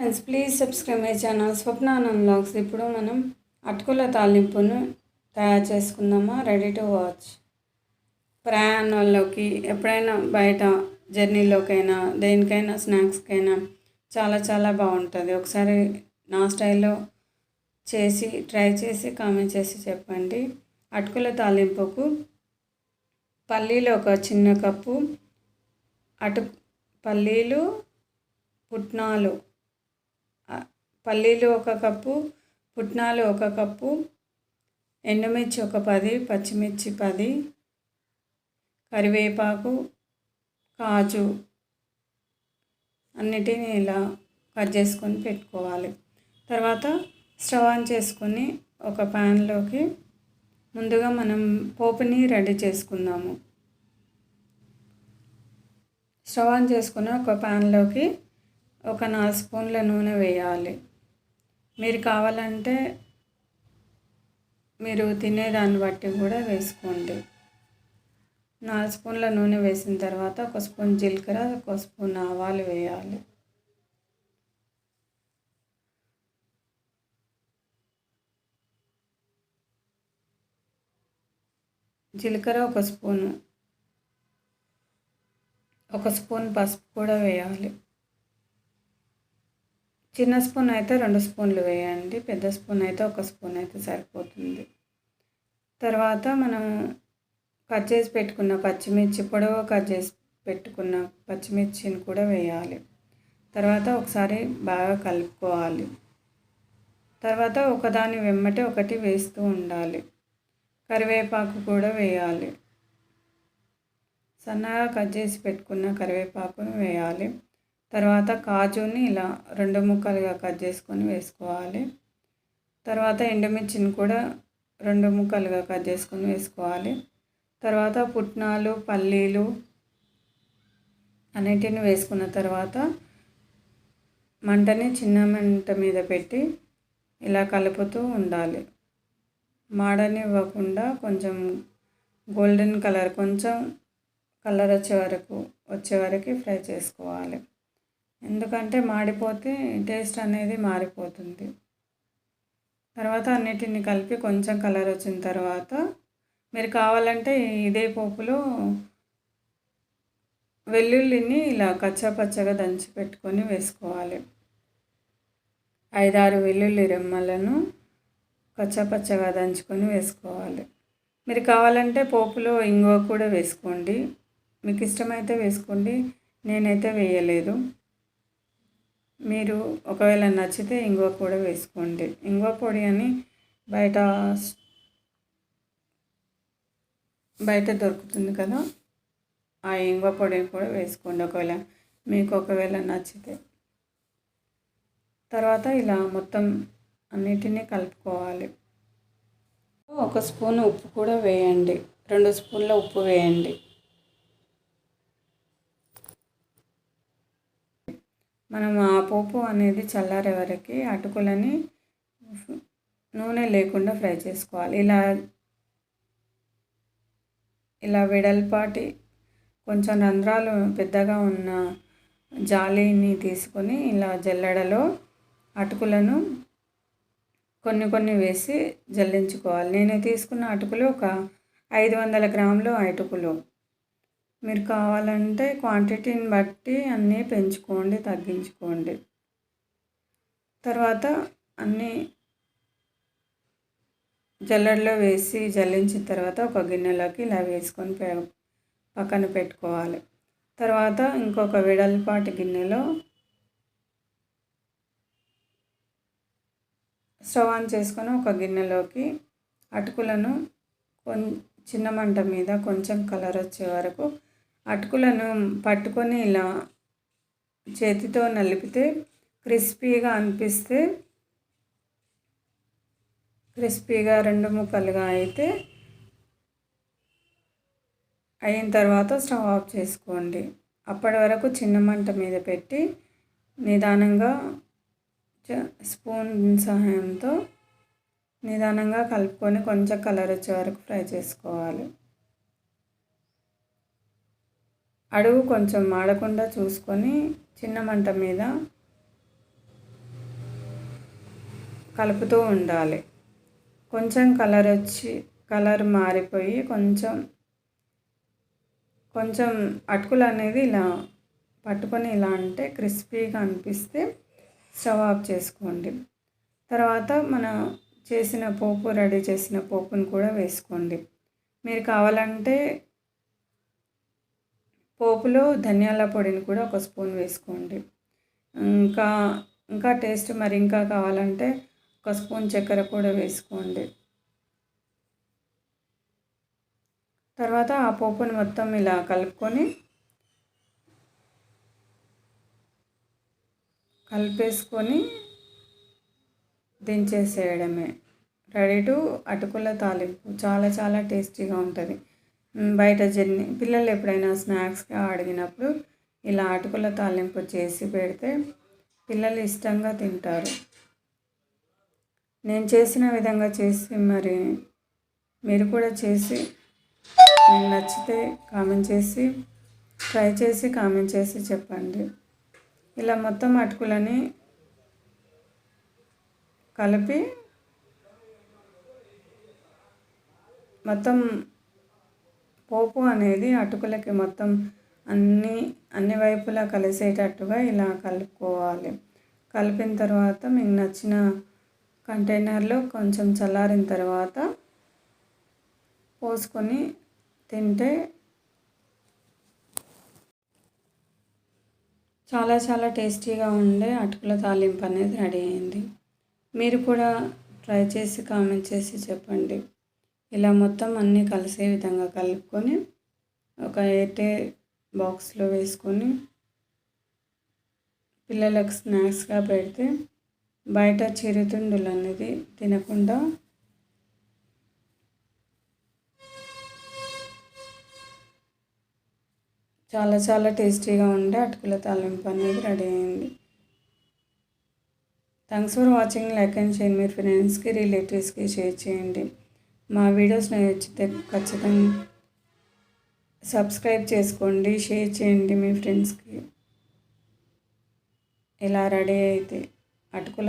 Friends, please subscribe my channel Swapna Anand vlogs. ఇప్పుడు మనం అటుకుల తాలింపును తయారు చేసుకుందామా. Ready to watch. ప్రయాణాల్లోకి ఎప్పుడైనా బయట జర్నీలోకైనా దేనికైనా స్నాక్స్కైనా చాలా చాలా బాగుంటుంది. ఒకసారి నా స్టైల్లో చేసి ట్రై చేసి కామెంట్ చేసి చెప్పండి. అటుకుల తాలింపుకు పల్లీలు ఒక చిన్న కప్పు, పల్లీలు, పుట్నాలు, పల్లీలు ఒక కప్పు, పుట్నాలు ఒక కప్పు, ఎండుమిర్చి ఒక 10, పచ్చిమిర్చి 10, కరివేపాకు, కాజు అన్నిటిని ఇలా కట్ చేసుకొని పెట్టుకోవాలి. తర్వాత స్టవ్ ఆన్ చేసుకొని ఒక ప్యాన్లోకి ముందుగా మనం పోపుని రెడీ చేసుకుందాము. స్టవ్ ఆన్ చేసుకుని ఒక ప్యాన్లోకి ఒక 4 స్పూన్ల నూనె వేయాలి. మీరు కావాలంటే మీరు తినేదాన్ని బట్టి కూడా వేసుకోండి. 4 స్పూన్ల నూనె వేసిన తర్వాత ఒక స్పూన్ జీలకర్ర, ఒక స్పూన్ ఆవాలు వేయాలి. జీలకర్ర ఒక స్పూన్ పసుపు కూడా వేయాలి. చిన్న స్పూన్ అయితే 2 స్పూన్లు వేయండి, పెద్ద స్పూన్ అయితే 1 స్పూన్ అయితే సరిపోతుంది. తర్వాత మనం కట్ చేసి పెట్టుకున్న పచ్చిమిర్చి, పొడవు కట్ చేసి పెట్టుకున్న పచ్చిమిర్చిని కూడా వేయాలి. తర్వాత ఒకసారి బాగా కలుపుకోవాలి. తర్వాత ఒకదాని వెంబటి ఒకటి వేస్తూ ఉండాలి. కరివేపాకు కూడా వేయాలి. సన్నగా కట్ చేసి పెట్టుకున్న కరివేపాకును వేయాలి. తర్వాత కాజుని ఇలా 2 ముక్కలుగా కట్ చేసుకొని వేసుకోవాలి. తర్వాత ఎండుమిర్చిని కూడా 2 ముక్కలుగా కట్ చేసుకొని వేసుకోవాలి. తర్వాత పుట్నాలు, పల్లీలు అన్నిటిని వేసుకున్న తర్వాత మంటని చిన్న మంట మీద పెట్టి ఇలా కలుపుతూ ఉండాలి. మాడనివ్వకుండా కొంచెం గోల్డెన్ కలర్, కొంచెం కలర్ వచ్చే వరకు ఫ్రై చేసుకోవాలి. ఎందుకంటే మాడిపోతే టేస్ట్ అనేది మారిపోతుంది. తర్వాత అన్నిటిని కలిపి కొంచెం కలర్ వచ్చిన తర్వాత మీరు కావాలంటే ఇదే పోపులో వెల్లుల్లిని ఇలా కచ్చాపచ్చగా దంచి పెట్టుకొని వేసుకోవాలి. 5-6 వెల్లుల్లి రెమ్మలను కచ్చాపచ్చగా దంచుకొని వేసుకోవాలి. మీరు కావాలంటే పోపులో ఇంగువ కూడా వేసుకోండి, మీకు ఇష్టమైతే వేసుకోండి. నేనైతే వేయలేదు. మీరు ఒకవేళ నచ్చితే ఇంగువ కూడా వేసుకోండి. ఇంగువ పొడి అని బయట దొరుకుతుంది కదా, ఆ ఇంగువ పొడిని కూడా వేసుకోండి ఒకవేళ నచ్చితే. తర్వాత ఇలా మొత్తం అన్నిటినీ కలుపుకోవాలి. 1 స్పూన్ ఉప్పు కూడా వేయండి, 2 స్పూన్ల ఉప్పు వేయండి. మనం ఆ పోపు అనేది చల్లారే వరకు అటుకులని నూనె లేకుండా ఫ్రై చేసుకోవాలి. ఇలా వెడల్పాటి కొంచెం రంధ్రాలు పెద్దగా ఉన్న జాలీని తీసుకొని ఇలా జల్లెడలో అటుకులను కొన్ని వేసి జల్లించుకోవాలి. నేను తీసుకున్న అటుకులు ఒక 500 గ్రాములు అటుకులు. మీరు కావాలంటే క్వాంటిటీని బట్టి అన్నీ పెంచుకోండి, తగ్గించుకోండి. తర్వాత అన్నీ జల్లెడలో వేసి జల్లించిన తర్వాత ఒక గిన్నెలోకి ఇలా వేసుకొని పక్కన పెట్టుకోవాలి. తర్వాత ఇంకొక వెడల్పాటి గిన్నెలో స్టవ్ ఆన్ చేసుకొని ఒక గిన్నెలోకి అటుకులను చిన్న మంట మీద కొంచెం కలర్ వచ్చే వరకు అటుకులను పట్టుకొని ఇలా చేతితో నలిపితే క్రిస్పీగా అనిపిస్తే, క్రిస్పీగా 2 ముక్కలుగా అయిన తర్వాత స్టవ్ ఆఫ్ చేసుకోండి. అప్పటి వరకు చిన్న మంట మీద పెట్టి నిదానంగా స్పూన్ సహాయంతో నిదానంగా కలుపుకొని కొంచెం కలర్ వచ్చే వరకు ఫ్రై చేసుకోవాలి. అడుగు కొంచెం మాడకుండా చూసుకొని చిన్న మంట మీద కలుపుతూ ఉండాలి. కొంచెం కలర్ మారిపోయి కొంచెం అటుకులు అనేది ఇలా పట్టుకొని ఇలా అంటే క్రిస్పీగా అనిపిస్తే స్టవ్ ఆఫ్ చేసుకోండి. తర్వాత మనం రెడీ చేసిన పోపును కూడా వేసుకోండి. మీరు కావాలంటే పోపులో ధనియాల పొడిని కూడా 1 స్పూన్ వేసుకోండి. ఇంకా టేస్ట్ ఇంకా కావాలంటే 1 స్పూన్ చక్కెర కూడా వేసుకోండి. తర్వాత ఆ పోపుని మొత్తం ఇలా కలిపేసుకొని దించేసేయడమే. రెడీ టు అటుకుల తాలింపు. చాలా చాలా టేస్టీగా ఉంటుంది. బయట పిల్లలు ఎప్పుడైనా స్నాక్స్గా అడిగినప్పుడు ఇలా అటుకుల తాలింపు చేసి పెడితే పిల్లలు ఇష్టంగా తింటారు. నేను చేసిన విధంగా చేసి మీరు కూడా చేసి మీకు నచ్చితే ట్రై చేసి కామెంట్ చేసి చెప్పండి. ఇలా మొత్తం అటుకులని కలిపి మొత్తం పోపు అనేది అటుకులకి మొత్తం అన్ని వైపులా కలిసేటట్టుగా ఇలా కలుపుకోవాలి. కలిపిన తర్వాత మీకు నచ్చిన కంటైనర్లో కొంచెం చల్లారిన తర్వాత పోసుకొని తింటే చాలా చాలా టేస్టీగా ఉండే అటుకుల తాలింపు అనేది రెడీ అయింది. మీరు కూడా ట్రై చేసి కామెంట్ చేసి చెప్పండి. ఇలా మొత్తం అన్నీ కలిసే విధంగా కలుపుకొని ఒక ఎయిర్టైట్ బాక్స్లో వేసుకొని పిల్లలకు స్నాక్స్గా పెడితే బయట చిరుతిండులు అనేది తినకుండా చాలా చాలా టేస్టీగా ఉండే అటుకుల తాలింపు అనేది రెడీ అయింది. Thanks for watching. Like and share మీ ఫ్రెండ్స్కి రిలేటివ్స్కి షేర్ చేయండి. మా వీడియోస్ నచ్చితే ఖచ్చితంగా సబ్స్క్రైబ్ చేసుకోండి, షేర్ చేయండి మీ ఫ్రెండ్స్కి. ఇలా రెడీ అయితే అటుకుల